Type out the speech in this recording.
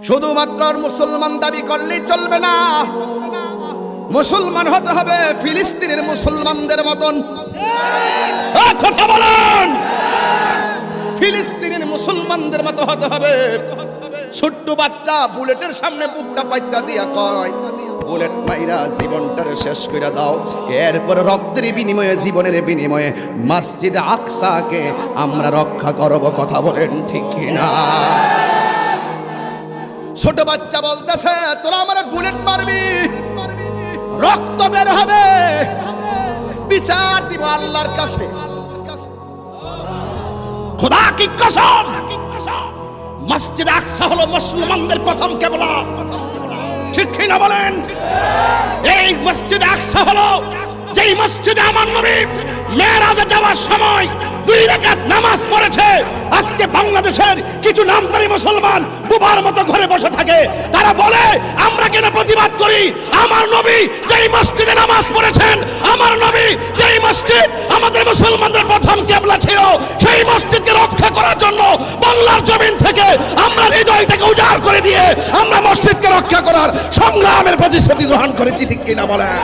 শুধুমাত্র মুসলমান দাবি করলেই চলবে না, মুসলমান হতে হবে ফিলিস্তিনের মুসলমানদের মতন। কথা বলেন, ফিলিস্তিনের মুসলমানদের মতো হতে হবে। ছোট্ট বাচ্চা বুলেটের সামনে বুকটা পাইতা দিয়া কয়, বুলেট মাইরা জীবনটারে শেষ করে দাও, এরপর রক্তের বিনিময়ে, জীবনের বিনিময়ে মসজিদ আকসাকে আমরা রক্ষা করব। কথা বলেন ঠিক কিনা? ছোট বাচ্চা বলতেছে, তোরা আমার বুলেট মারবি, রক্ত বের হবে, বিচার দিব আল্লাহর কাছে। খোদা কি কসম, মসজিদ আকসা হলো মুসলমানদের প্রথম কিবলা। ঠিক কিনা বলেন? এই মসজিদ আকসা হলো যেই মসজিদে আমার নবী মেরাজে যাওয়ার সময় 2 রাকাত নামাজ পড়েছে। আজকে বাংলাদেশের কিছু নামধারী মুসলমান বুবার মতো ঘরে বসে থাকে, তারা বলে আমরা কেন প্রতিবাদ করি? আমার নবী যেই মসজিদে নামাজ পড়েছেন, আমার নবী যেই মসজিদ আমাদের মুসলমানদের প্রথম কিবলা ছিল, সেই মসজিদকে রক্ষা করার জন্য বাংলার জমিন থেকে আমরা হৃদয়টাকে উজাড় করে দিয়ে আমরা মসজিদকে রক্ষা করার সংগ্রামের প্রতিশ্রুতি গ্রহণ করেছি। ঠিক কিনা বলেন?